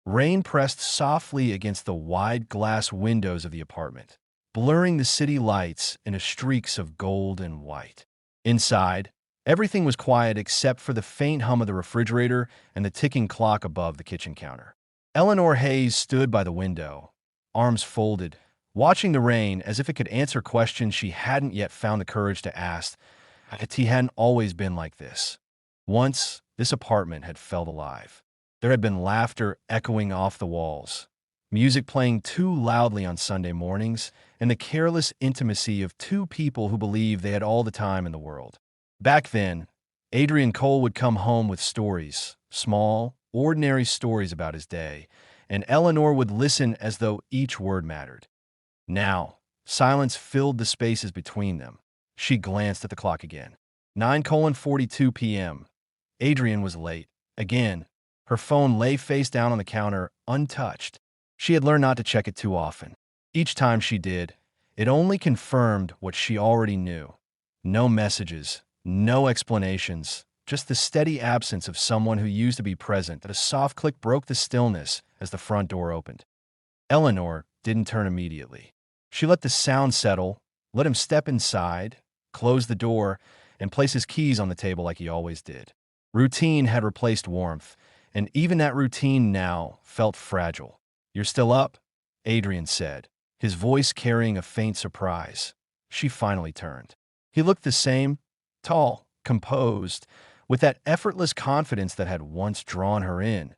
Rain pressed softly against the wide glass windows of the apartment, blurring the city lights into streaks of gold and white. Inside, everything was quiet except for the faint hum of the refrigerator and the ticking clock above the kitchen counter. Eleanor Hayes stood by the window, arms folded, watching the rain as if it could answer questions she hadn't yet found the courage to ask. He hadn't always been like this. Once, this apartment had felt alive. There had been laughter echoing off the walls, music playing too loudly on Sunday mornings, and the careless intimacy of two people who believed they had all the time in the world. Back then, Adrian Cole would come home with stories, small, ordinary stories about his day, and Eleanor would listen as though each word mattered. Now, silence filled the spaces between them. She glanced at the clock again. 9:42 p.m. Adrian was late. Again, her phone lay face down on the counter, untouched. She had learned not to check it too often. Each time she did, it only confirmed what she already knew. No messages, no explanations, just the steady absence of someone who used to be present. That a soft click broke the stillness as the front door opened. Eleanor didn't turn immediately. She let the sound settle, let him step inside, close the door, and place his keys on the table like he always did. Routine had replaced warmth, and even that routine now felt fragile. "You're still up?" Adrian said, his voice carrying a faint surprise. She finally turned. He looked the same, tall, composed, with that effortless confidence that had once drawn her in.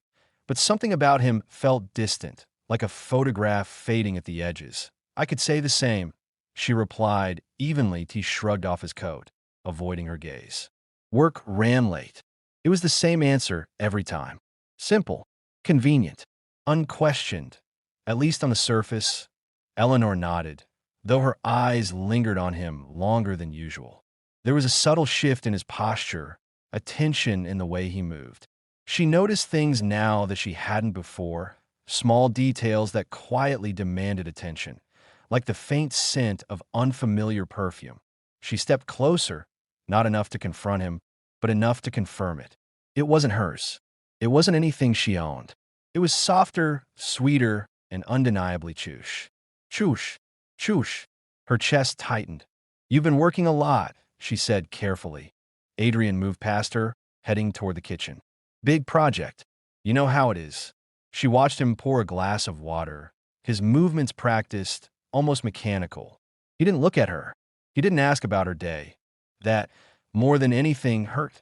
But something about him felt distant, like a photograph fading at the edges. "I could say the same," she replied evenly. He shrugged off his coat, avoiding her gaze. Work ran late. It was the same answer every time. Simple, convenient, unquestioned, at least on the surface. Eleanor nodded, though her eyes lingered on him longer than usual. There was a subtle shift in his posture, a tension in the way he moved. She noticed things now that she hadn't before, small details that quietly demanded attention, like the faint scent of unfamiliar perfume. She stepped closer, not enough to confront him, but enough to confirm it. It wasn't hers. It wasn't anything she owned. It was softer, sweeter, and undeniably Choosh. Choosh, Choosh. Her chest tightened. "You've been working a lot," she said carefully. Adrian moved past her, heading toward the kitchen. "Big project. You know how it is." She watched him pour a glass of water, his movements practiced, almost mechanical. He didn't look at her. He didn't ask about her day. That, more than anything, hurt.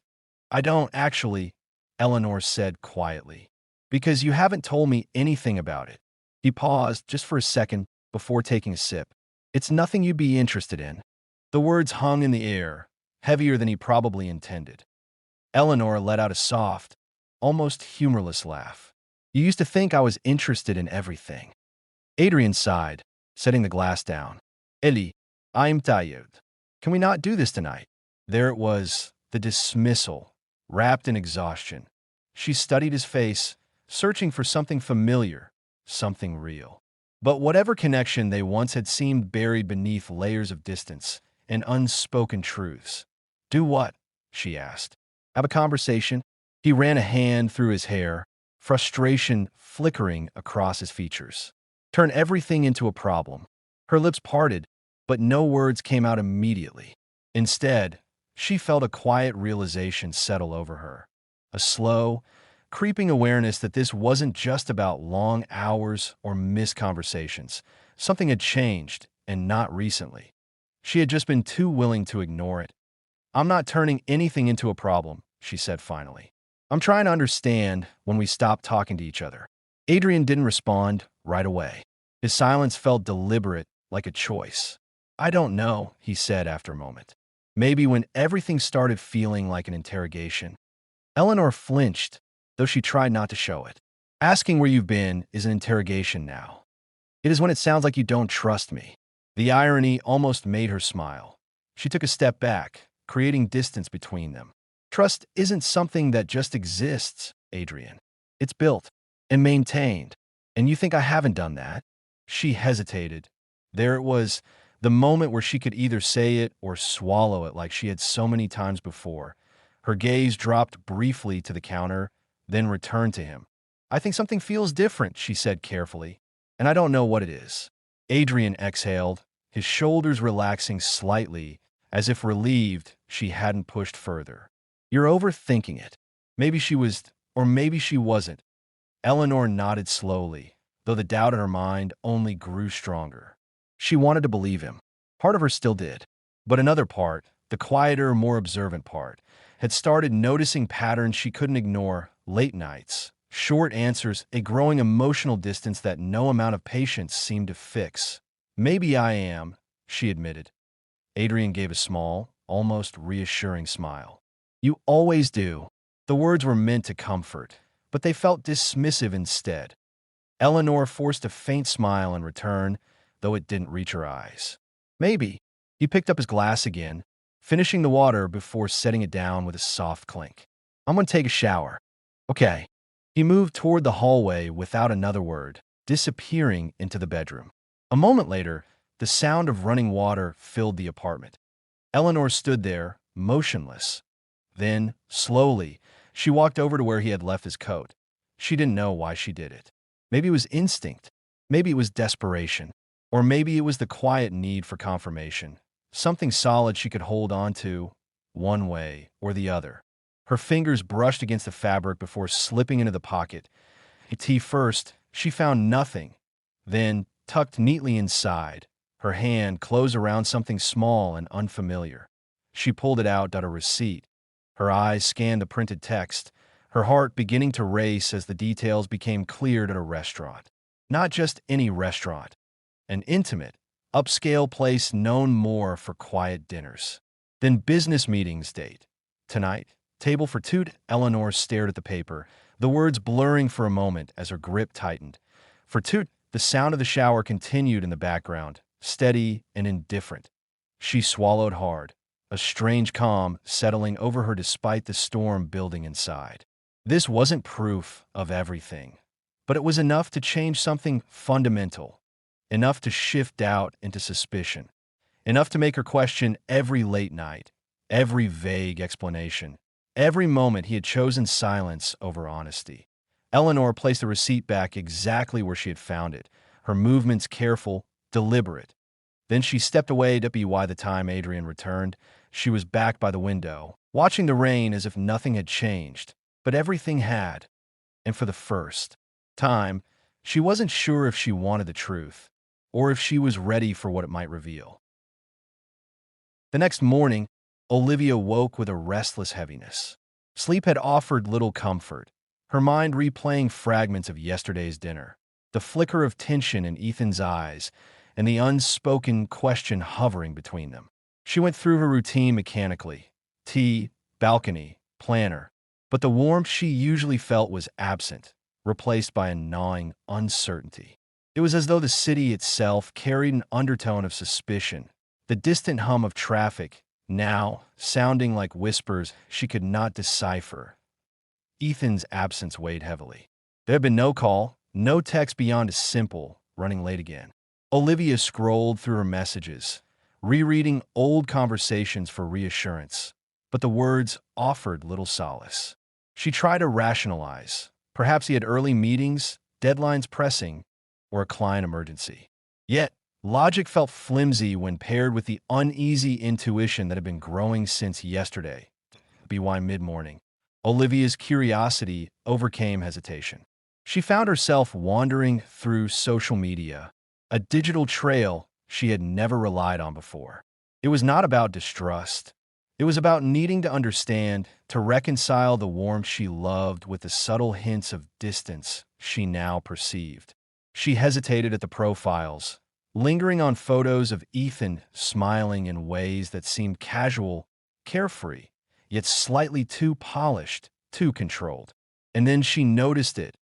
"I don't actually," Eleanor said quietly, "because you haven't told me anything about it." He paused just for a second before taking a sip. "It's nothing you'd be interested in." The words hung in the air, heavier than he probably intended. Eleanor let out a soft, almost humorless laugh. "You used to think I was interested in everything." Adrian sighed, setting the glass down. "Ellie, I'm tired. Can we not do this tonight?" There it was, the dismissal, wrapped in exhaustion. She studied his face, searching for something familiar, something real. But whatever connection they once had seemed buried beneath layers of distance and unspoken truths. "Do what?" she asked. "Have a conversation?" He ran a hand through his hair, frustration flickering across his features. "Turn everything into a problem." Her lips parted, but no words came out immediately. Instead, she felt a quiet realization settle over her. A slow, creeping awareness that this wasn't just about long hours or missed conversations. Something had changed, and not recently. She had just been too willing to ignore it. "I'm not turning anything into a problem," she said finally. "I'm trying to understand when we stop talking to each other." Adrian didn't respond right away. His silence felt deliberate, like a choice. "I don't know," he said after a moment. "Maybe when everything started feeling like an interrogation." Eleanor flinched, though she tried not to show it. "Asking where you've been is an interrogation now. It is when it sounds like you don't trust me." The irony almost made her smile. She took a step back, creating distance between them. "Trust isn't something that just exists, Adrian. It's built and maintained, and you think I haven't done that?" She hesitated. There it was, the moment where she could either say it or swallow it like she had so many times before. Her gaze dropped briefly to the counter, then returned to him. I think something feels different, she said carefully, and I don't know what it is. Adrian exhaled, his shoulders relaxing slightly, as if relieved she hadn't pushed further. You're overthinking it. Maybe she was, or maybe she wasn't. Eleanor nodded slowly, though the doubt in her mind only grew stronger. She wanted to believe him. Part of her still did. But another part, the quieter, more observant part, had started noticing patterns she couldn't ignore: late nights, short answers, a growing emotional distance that no amount of patience seemed to fix. Maybe I am, she admitted. Adrian gave a small, almost reassuring smile. You always do. The words were meant to comfort, but they felt dismissive instead. Eleanor forced a faint smile in return, though it didn't reach her eyes. Maybe. He picked up his glass again, finishing the water before setting it down with a soft clink. I'm going to take a shower. Okay. He moved toward the hallway without another word, disappearing into the bedroom. A moment later, the sound of running water filled the apartment. Eleanor stood there, motionless. Then, slowly, she walked over to where he had left his coat. She didn't know why she did it. Maybe it was instinct. Maybe it was desperation. Or maybe it was the quiet need for confirmation. Something solid she could hold on to, one way or the other. Her fingers brushed against the fabric before slipping into the pocket. First, she found nothing. Then, tucked neatly inside, her hand closed around something small and unfamiliar. She pulled it out, a receipt. Her eyes scanned the printed text, her heart beginning to race as the details became clear at a restaurant. Not just any restaurant. An intimate, upscale place known more for quiet dinners. Then business meetings date. Tonight, table for two. Eleanor stared at the paper, the words blurring for a moment as her grip tightened. For two, the sound of the shower continued in the background, steady and indifferent. She swallowed hard, a strange calm settling over her despite the storm building inside. This wasn't proof of everything, but it was enough to change something fundamental, enough to shift doubt into suspicion, enough to make her question every late night, every vague explanation, every moment he had chosen silence over honesty. Eleanor placed the receipt back exactly where she had found it, her movements careful, deliberate. Then she stepped away. By the time Adrian returned, she was back by the window, watching the rain as if nothing had changed. But everything had. And for the first time, she wasn't sure if she wanted the truth, or if she was ready for what it might reveal. The next morning, Olivia woke with a restless heaviness. Sleep had offered little comfort, her mind replaying fragments of yesterday's dinner, the flicker of tension in Ethan's eyes, and the unspoken question hovering between them. She went through her routine mechanically: tea, balcony, planner. But the warmth she usually felt was absent, replaced by a gnawing uncertainty. It was as though the city itself carried an undertone of suspicion, the distant hum of traffic, now sounding like whispers she could not decipher. Ethan's absence weighed heavily. There had been no call, no text beyond a simple, running late again. Olivia scrolled through her messages, rereading old conversations for reassurance, but the words offered little solace. She tried to rationalize. Perhaps he had early meetings, deadlines pressing, or a client emergency. Yet, logic felt flimsy when paired with the uneasy intuition that had been growing since yesterday. By mid-morning, Olivia's curiosity overcame hesitation. She found herself wandering through social media, a digital trail she had never relied on before. It was not about distrust. It was about needing to understand, to reconcile the warmth she loved with the subtle hints of distance she now perceived. She hesitated at the profiles, lingering on photos of Ethan smiling in ways that seemed casual, carefree, yet slightly too polished, too controlled. And then she noticed it,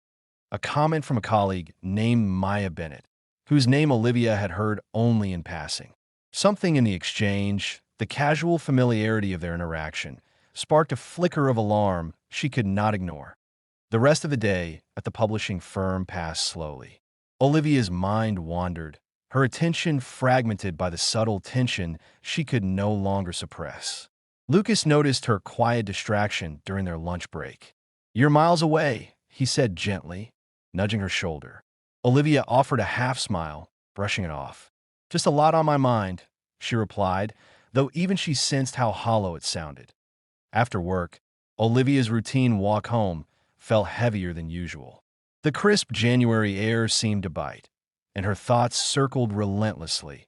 a comment from a colleague named Maya Bennett, whose name Olivia had heard only in passing. Something in the exchange, the casual familiarity of their interaction, sparked a flicker of alarm she could not ignore. The rest of the day at the publishing firm passed slowly. Olivia's mind wandered, her attention fragmented by the subtle tension she could no longer suppress. Lucas noticed her quiet distraction during their lunch break. "You're miles away," he said gently, nudging her shoulder. Olivia offered a half smile, brushing it off. Just a lot on my mind, she replied, though even she sensed how hollow it sounded. After work, Olivia's routine walk home felt heavier than usual. The crisp January air seemed to bite, and her thoughts circled relentlessly.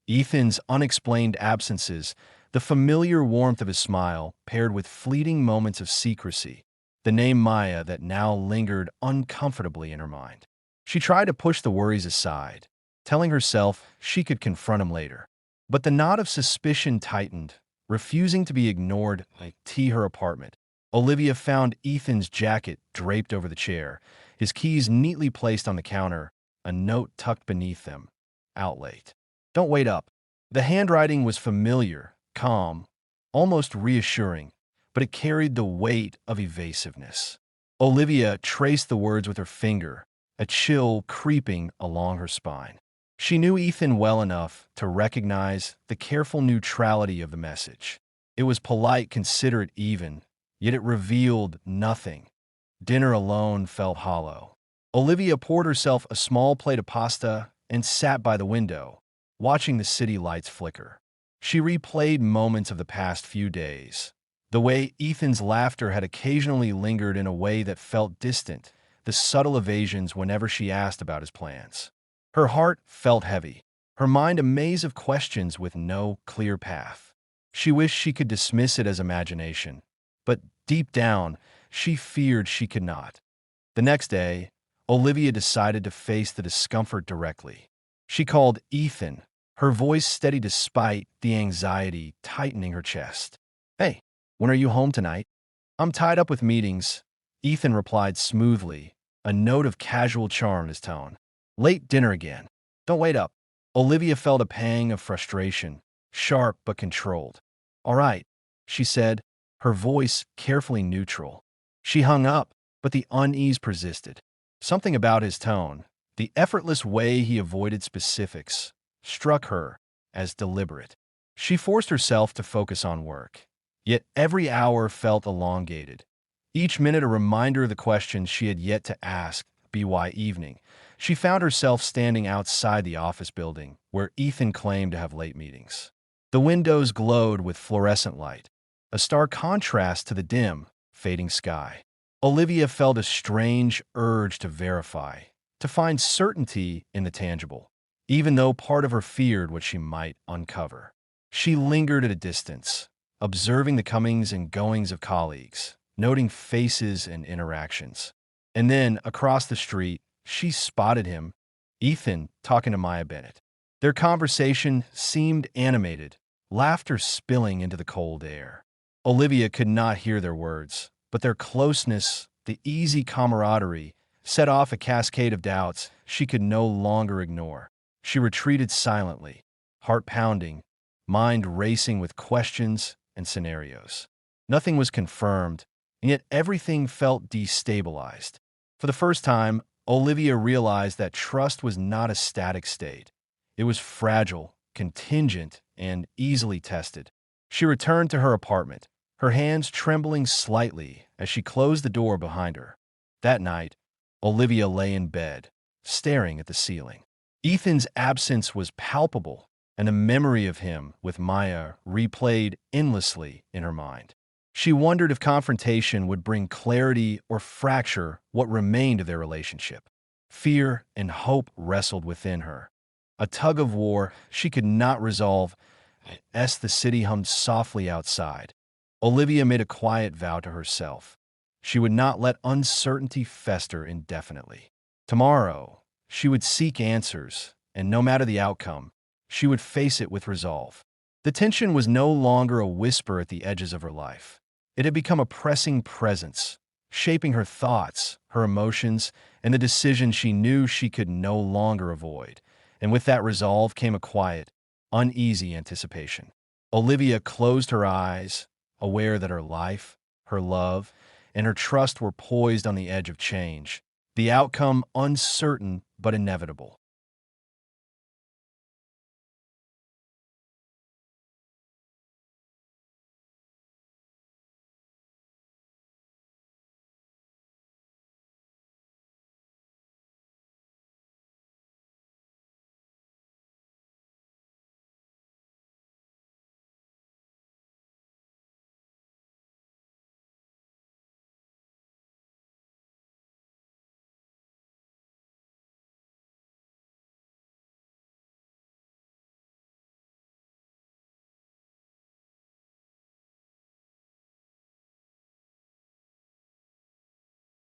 Ethan's unexplained absences, the familiar warmth of his smile paired with fleeting moments of secrecy, the name Maya that now lingered uncomfortably in her mind. She tried to push the worries aside, telling herself she could confront him later. But the knot of suspicion tightened, refusing to be ignored her apartment. Olivia found Ethan's jacket draped over the chair, his keys neatly placed on the counter, a note tucked beneath them. Out late. Don't wait up. The handwriting was familiar, calm, almost reassuring, but it carried the weight of evasiveness. Olivia traced the words with her finger, a chill creeping along her spine. She knew Ethan well enough to recognize the careful neutrality of the message. It was polite, considerate even, yet it revealed nothing. Dinner alone felt hollow. Olivia poured herself a small plate of pasta and sat by the window, watching the city lights flicker. She replayed moments of the past few days. The way Ethan's laughter had occasionally lingered in a way that felt distant, the subtle evasions whenever she asked about his plans. Her heart felt heavy, her mind a maze of questions with no clear path. She wished she could dismiss it as imagination, but deep down, she feared she could not. The next day, Olivia decided to face the discomfort directly. She called Ethan, her voice steady despite the anxiety tightening her chest. Hey, when are you home tonight? I'm tied up with meetings, Ethan replied smoothly, a note of casual charm in his tone. Late dinner again. Don't wait up. Olivia felt a pang of frustration, sharp but controlled. All right, she said, her voice carefully neutral. She hung up, but the unease persisted. Something about his tone, the effortless way he avoided specifics, struck her as deliberate. She forced herself to focus on work, yet every hour felt elongated. Each minute a reminder of the questions she had yet to ask. By evening, she found herself standing outside the office building where Ethan claimed to have late meetings. The windows glowed with fluorescent light, a stark contrast to the dim, fading sky. Olivia felt a strange urge to verify, to find certainty in the tangible, even though part of her feared what she might uncover. She lingered at a distance, observing the comings and goings of colleagues, noting faces and interactions. And then, across the street, she spotted him, Ethan, talking to Maya Bennett. Their conversation seemed animated, laughter spilling into the cold air. Olivia could not hear their words, but their closeness, the easy camaraderie, set off a cascade of doubts she could no longer ignore. She retreated silently, heart pounding, mind racing with questions and scenarios. Nothing was confirmed, and yet everything felt destabilized. For the first time, Olivia realized that trust was not a static state. It was fragile, contingent, and easily tested. She returned to her apartment, her hands trembling slightly as she closed the door behind her. That night, Olivia lay in bed, staring at the ceiling. Ethan's absence was palpable, and a memory of him with Maya replayed endlessly in her mind. She wondered if confrontation would bring clarity or fracture what remained of their relationship. Fear and hope wrestled within her, a tug of war she could not resolve as the city hummed softly outside. Olivia made a quiet vow to herself. She would not let uncertainty fester indefinitely. Tomorrow, she would seek answers, and no matter the outcome, she would face it with resolve. The tension was no longer a whisper at the edges of her life. It had become a pressing presence, shaping her thoughts, her emotions, and the decisions she knew she could no longer avoid. And with that resolve came a quiet, uneasy anticipation. Olivia closed her eyes, aware that her life, her love, and her trust were poised on the edge of change, the outcome uncertain but inevitable.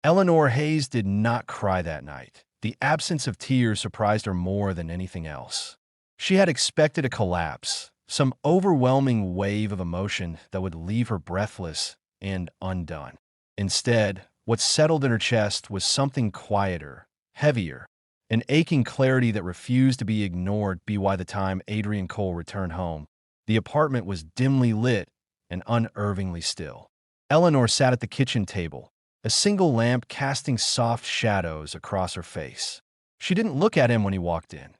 Eleanor Hayes did not cry that night. The absence of tears surprised her more than anything else. She had expected a collapse, some overwhelming wave of emotion that would leave her breathless and undone. Instead, what settled in her chest was something quieter, heavier, an aching clarity that refused to be ignored by the time Adrian Cole returned home. The apartment was dimly lit and unnervingly still. Eleanor sat at the kitchen table, a single lamp casting soft shadows across her face. She didn't look at him when he walked in.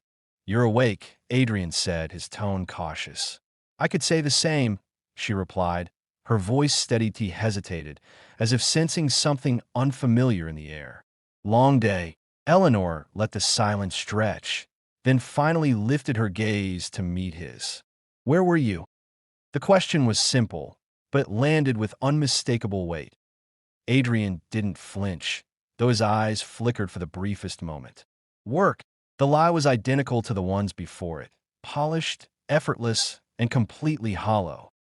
"You're awake," Adrian said, his tone cautious. "I could say the same," she replied. Her voice steadied. He hesitated, as if sensing something unfamiliar in the air. "Long day." Eleanor let the silence stretch, then finally lifted her gaze to meet his. "Where were you?" The question was simple, but it landed with unmistakable weight. Adrian didn't flinch, though his eyes flickered for the briefest moment. "Work." The lie was identical to the ones before it, polished, effortless, and completely hollow.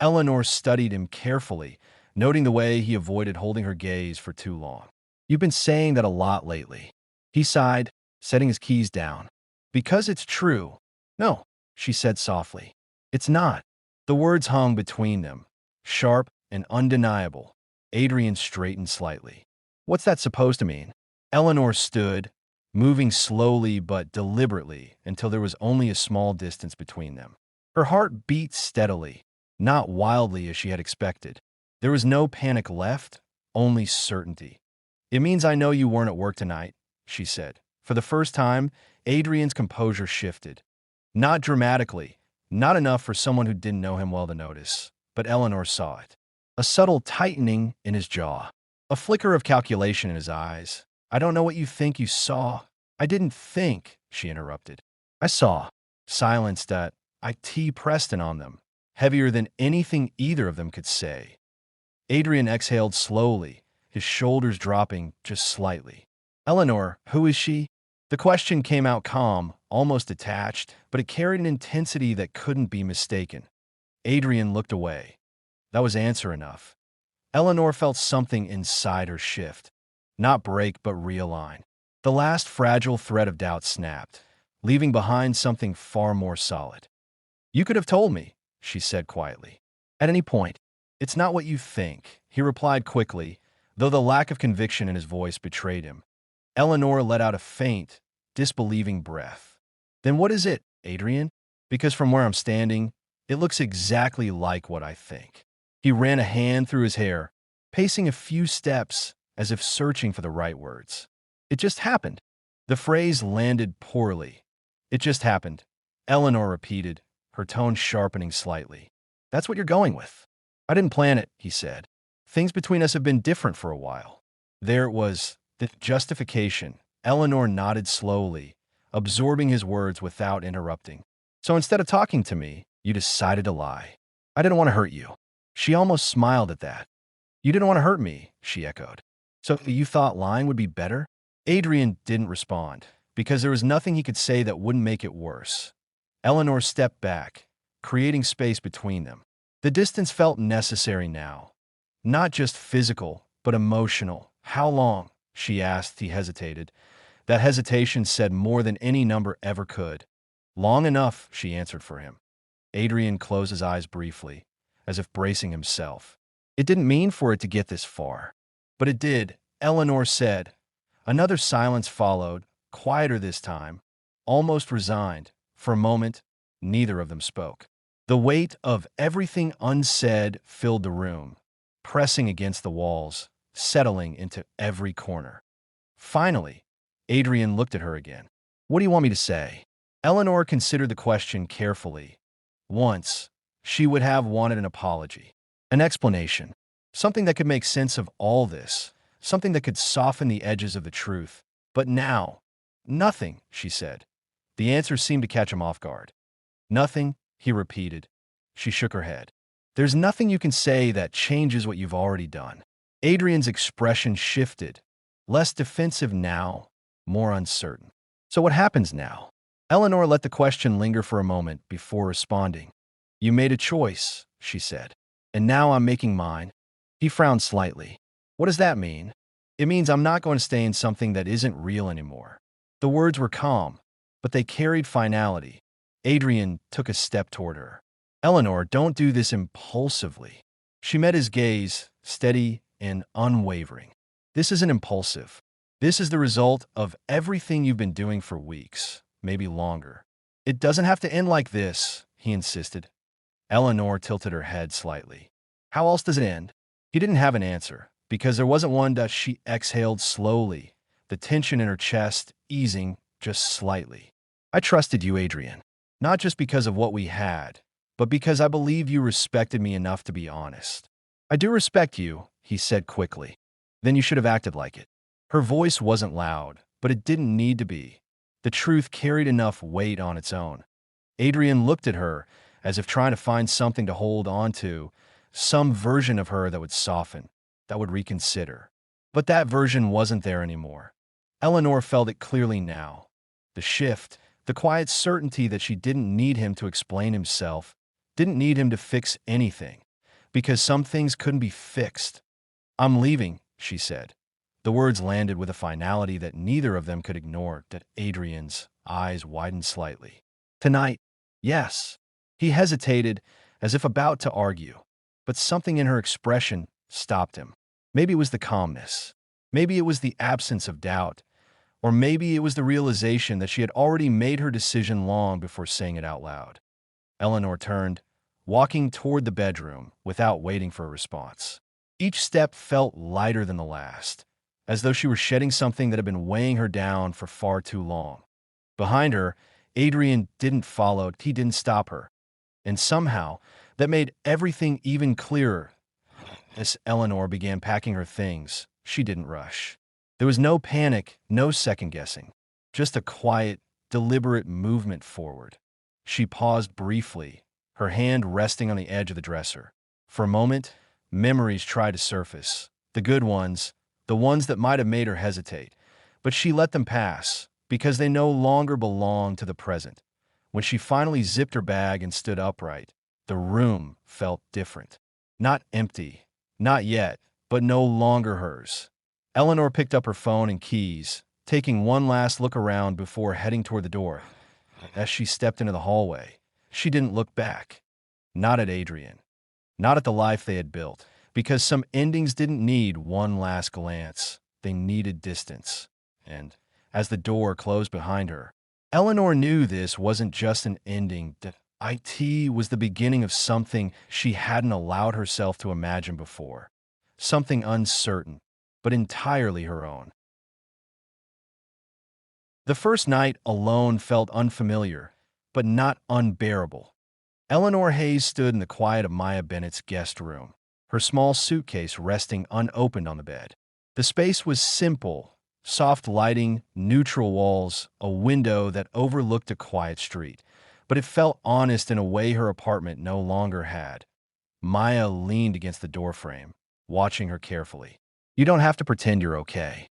Eleanor studied him carefully, noting the way he avoided holding her gaze for too long. "You've been saying that a lot lately." He sighed, setting his keys down. "Because it's true." "No," she said softly. "It's not." The words hung between them, sharp and undeniable. Adrian straightened slightly. "What's that supposed to mean?" Eleanor stood, moving slowly but deliberately until there was only a small distance between them. Her heart beat steadily, not wildly as she had expected. There was no panic left, only certainty. "It means I know you weren't at work tonight," she said. For the first time, Adrian's composure shifted. Not dramatically, not enough for someone who didn't know him well to notice, but Eleanor saw it. A subtle tightening in his jaw, a flicker of calculation in his eyes. "I don't know what you think you saw." "I didn't think," she interrupted. "I saw." Silence that IT Preston on them, heavier than anything either of them could say. Adrian exhaled slowly, his shoulders dropping just slightly. "Eleanor, who is she?" The question came out calm, almost detached, but it carried an intensity that couldn't be mistaken. Adrian looked away. That was answer enough. Eleanor felt something inside her shift. Not break, but realign. The last fragile thread of doubt snapped, leaving behind something far more solid. "You could have told me," she said quietly. "At any point." "It's not what you think," he replied quickly, though the lack of conviction in his voice betrayed him. Eleanor let out a faint, disbelieving breath. "Then what is it, Adrian?" "Because from where I'm standing, it looks exactly like what I think." He ran a hand through his hair, pacing a few steps as if searching for the right words. "It just happened." The phrase landed poorly. "It just happened," Eleanor repeated, her tone sharpening slightly. "That's what you're going with." "I didn't plan it," he said. "Things between us have been different for a while." There it was, the justification. Eleanor nodded slowly, absorbing his words without interrupting. "So instead of talking to me, you decided to lie." "I didn't want to hurt you." She almost smiled at that. "You didn't want to hurt me," she echoed. "So you thought lying would be better?" Adrian didn't respond, because there was nothing he could say that wouldn't make it worse. Eleanor stepped back, creating space between them. The distance felt necessary now. Not just physical, but emotional. "How long?" she asked. He hesitated. That hesitation said more than any number ever could. "Long enough," she answered for him. Adrian closed his eyes briefly, as if bracing himself. "It didn't mean for it to get this far." "But it did," Eleanor said. Another silence followed, quieter this time, almost resigned. For a moment, neither of them spoke. The weight of everything unsaid filled the room, pressing against the walls, settling into every corner. Finally, Adrian looked at her again. "What do you want me to say?" Eleanor considered the question carefully. Once, she would have wanted an apology, an explanation, something that could make sense of all this, something that could soften the edges of the truth. But now, nothing, she said. The answer seemed to catch him off guard. "Nothing," he repeated. She shook her head. "There's nothing you can say that changes what you've already done." Adrian's expression shifted, less defensive now, more uncertain. "So what happens now?" Eleanor let the question linger for a moment before responding. "You made a choice," she said. "And now I'm making mine." He frowned slightly. "What does that mean?" It means I'm not going to stay in something that isn't real anymore. The words were calm, but they carried finality. Adrian took a step toward her. Eleanor, don't do this impulsively. She met his gaze, steady and unwavering. This isn't impulsive. This is the result of everything you've been doing for weeks, maybe longer. It doesn't have to end like this, he insisted. Eleanor tilted her head slightly. How else does it end? He didn't have an answer, because there wasn't one. She exhaled slowly, the tension in her chest easing just slightly. I trusted you, Adrian, not just because of what we had, but because I believe you respected me enough to be honest. I do respect you, he said quickly. Then you should have acted like it. Her voice wasn't loud, but it didn't need to be. The truth carried enough weight on its own. Adrian looked at her, as if trying to find something to hold on to, some version of her that would soften, that would reconsider. But that version wasn't there anymore. Eleanor felt it clearly now. The shift, the quiet certainty that she didn't need him to explain himself, didn't need him to fix anything, because some things couldn't be fixed. I'm leaving, she said. The words landed with a finality that neither of them could ignore. That Adrian's eyes widened slightly. Tonight, yes. He hesitated, as if about to argue, but something in her expression stopped him. Maybe it was the calmness. Maybe it was the absence of doubt. Or maybe it was the realization that she had already made her decision long before saying it out loud. Eleanor turned, walking toward the bedroom without waiting for a response. Each step felt lighter than the last, as though she were shedding something that had been weighing her down for far too long. Behind her, Adrian didn't follow, he didn't stop her. And somehow, that made everything even clearer. As Eleanor began packing her things, she didn't rush. There was no panic, no second-guessing, just a quiet, deliberate movement forward. She paused briefly, her hand resting on the edge of the dresser. For a moment, memories tried to surface, the good ones, the ones that might have made her hesitate, but she let them pass because they no longer belonged to the present. When she finally zipped her bag and stood upright, the room felt different. Not empty, not yet, but no longer hers. Eleanor picked up her phone and keys, taking one last look around before heading toward the door. As she stepped into the hallway, she didn't look back. Not at Adrian, not at the life they had built, because some endings didn't need one last glance. They needed distance. And as the door closed behind her, Eleanor knew this wasn't just an ending. That it was the beginning of something she hadn't allowed herself to imagine before. Something uncertain, but entirely her own. The first night alone felt unfamiliar, but not unbearable. Eleanor Hayes stood in the quiet of Maya Bennett's guest room, her small suitcase resting unopened on the bed. The space was simple, soft lighting, neutral walls, a window that overlooked a quiet street, but it felt honest in a way her apartment no longer had. Maya leaned against the doorframe, watching her carefully. You don't have to pretend you're okay.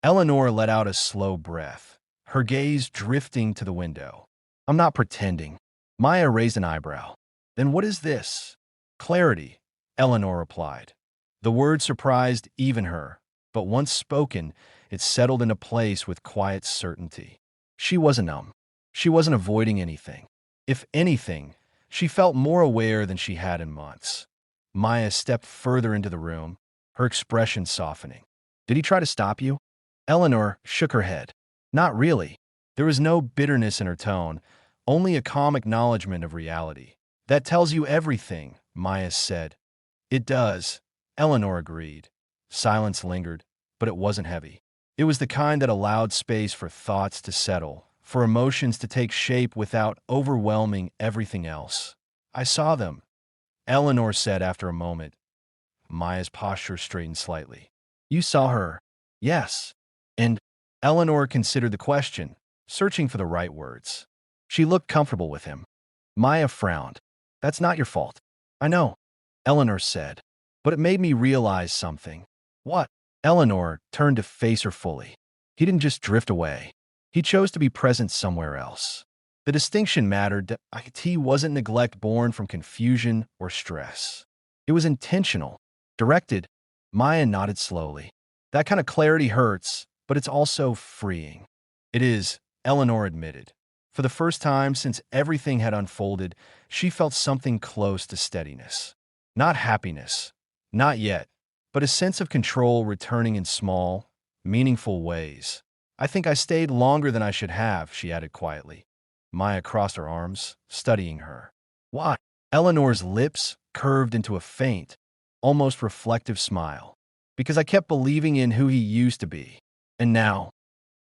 Eleanor let out a slow breath, her gaze drifting to the window. I'm not pretending. Maya raised an eyebrow. Then what is this? Clarity, Eleanor replied. The word surprised even her, but once spoken, it settled into place with quiet certainty. She wasn't numb. She wasn't avoiding anything. If anything, she felt more aware than she had in months. Maya stepped further into the room, her expression softening. Did he try to stop you? Eleanor shook her head. Not really. There was no bitterness in her tone, only a calm acknowledgement of reality. That tells you everything, Maya said. It does, Eleanor agreed. Silence lingered, but it wasn't heavy. It was the kind that allowed space for thoughts to settle, for emotions to take shape without overwhelming everything else. I saw them, Eleanor said after a moment. Maya's posture straightened slightly. You saw her? Yes. And Eleanor considered the question, searching for the right words. She looked comfortable with him. Maya frowned. That's not your fault. I know, Eleanor said, but it made me realize something. What? Eleanor turned to face her fully. He didn't just drift away. He chose to be present somewhere else. The distinction mattered that it wasn't neglect born from confusion or stress. It was intentional, directed. Maya nodded slowly. That kind of clarity hurts, but it's also freeing. It is, Eleanor admitted. For the first time since everything had unfolded, she felt something close to steadiness. Not happiness, not yet, but a sense of control returning in small, meaningful ways. I think I stayed longer than I should have, she added quietly. Maya crossed her arms, studying her. Why? Eleanor's lips curved into a faint, almost reflective smile. Because I kept believing in who he used to be. And now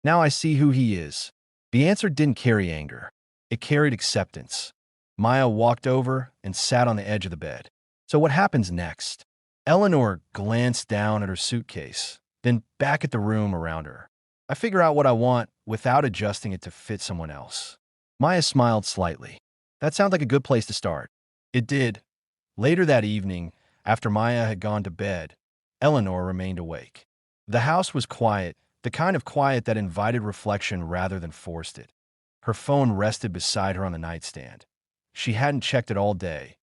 I see who he is. The answer didn't carry anger. It carried acceptance. Maya walked over and sat on the edge of the bed. So what happens next? Eleanor glanced down at her suitcase, then back at the room around her. I figure out what I want without adjusting it to fit someone else. Maya smiled slightly. That sounds like a good place to start. It did. Later that evening, after Maya had gone to bed, Eleanor remained awake. The house was quiet, the kind of quiet that invited reflection rather than forced it. Her phone rested beside her on the nightstand. She hadn't checked it all day,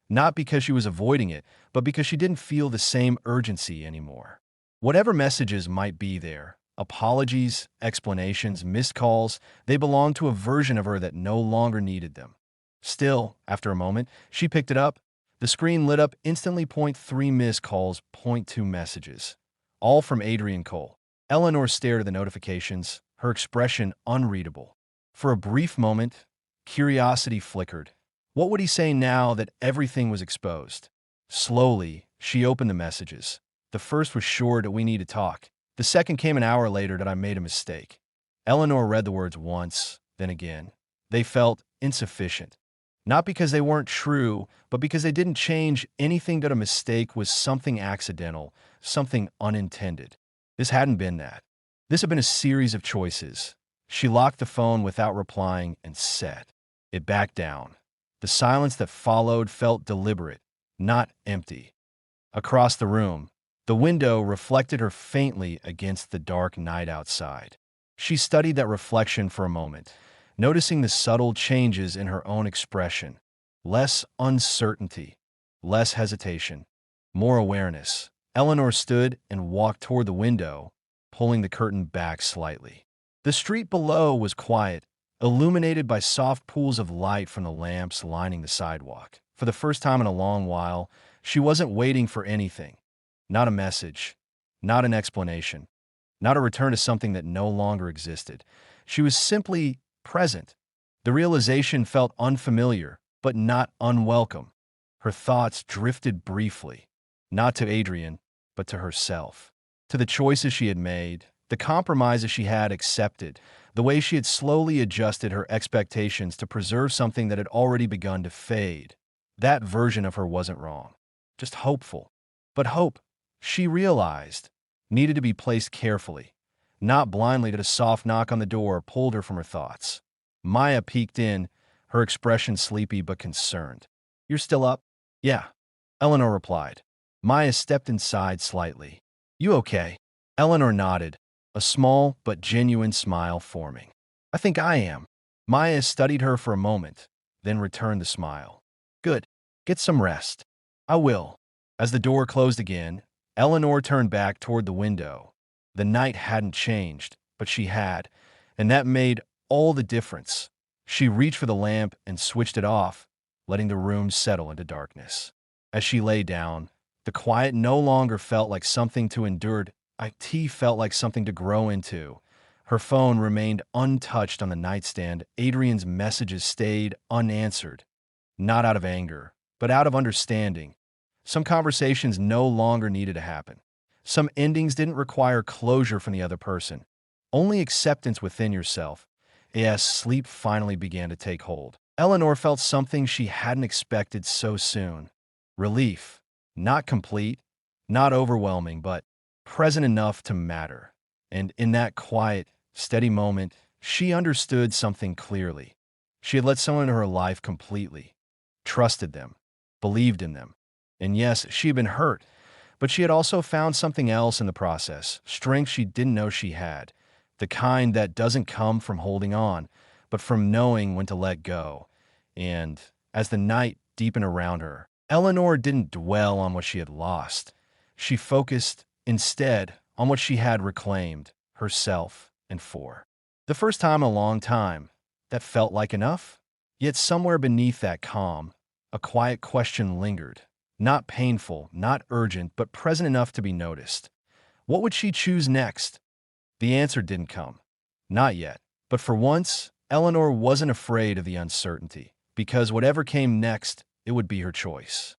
not because she was avoiding it, but because she didn't feel the same urgency anymore. Whatever messages might be there, apologies, explanations, missed calls, they belonged to a version of her that no longer needed them. Still, after a moment, she picked it up. The screen lit up instantly. 3 missed calls, 2 messages. All from Adrian Cole. Eleanor stared at the notifications, her expression unreadable. For a brief moment, curiosity flickered. What would he say now that everything was exposed? Slowly, she opened the messages. The first was short, "We need to talk." The second came an hour later, "that I made a mistake." Eleanor read the words once, then again. They felt insufficient. Not because they weren't true, but because they didn't change anything. That a mistake was something accidental, something unintended. This hadn't been that. This had been a series of choices. She locked the phone without replying and set it back down. The silence that followed felt deliberate, not empty. Across the room, the window reflected her faintly against the dark night outside. She studied that reflection for a moment, noticing the subtle changes in her own expression. Less uncertainty, less hesitation, more awareness. Eleanor stood and walked toward the window, pulling the curtain back slightly. The street below was quiet, illuminated by soft pools of light from the lamps lining the sidewalk. For the first time in a long while, she wasn't waiting for anything. Not a message, not an explanation, not a return to something that no longer existed. She was simply present. The realization felt unfamiliar, but not unwelcome. Her thoughts drifted briefly, not to Adrian, but to herself, to the choices she had made, the compromises she had accepted, the way she had slowly adjusted her expectations to preserve something that had already begun to fade. That version of her wasn't wrong, just hopeful. But hope, she realized, needed to be placed carefully, not blindly. That a soft knock on the door pulled her from her thoughts. Maya peeked in, her expression sleepy but concerned. "You're still up?" "Yeah," Eleanor replied. Maya stepped inside slightly. "You okay?" Eleanor nodded, a small but genuine smile forming. "I think I am." Maya studied her for a moment, then returned the smile. "Good. Get some rest." "I will." As the door closed again, Eleanor turned back toward the window. The night hadn't changed, but she had, and that made all the difference. She reached for the lamp and switched it off, letting the room settle into darkness. As she lay down, the quiet no longer felt like something to endure. It felt like something to grow into. Her phone remained untouched on the nightstand. Adrian's messages stayed unanswered, not out of anger, but out of understanding. Some conversations no longer needed to happen. Some endings didn't require closure from the other person, only acceptance within yourself. As sleep finally began to take hold, Eleanor felt something she hadn't expected so soon. Relief. Not complete, not overwhelming, but present enough to matter. And in that quiet, steady moment, she understood something clearly. She had let someone into her life completely, trusted them, believed in them. And yes, she had been hurt, but she had also found something else in the process, strength she didn't know she had, the kind that doesn't come from holding on, but from knowing when to let go. And as the night deepened around her, Eleanor didn't dwell on what she had lost. She focused, instead, on what she had reclaimed, herself, and for the first time in a long time, that felt like enough. Yet somewhere beneath that calm, a quiet question lingered. Not painful, not urgent, but present enough to be noticed. What would she choose next? The answer didn't come. Not yet. But for once, Eleanor wasn't afraid of the uncertainty, because whatever came next, it would be her choice.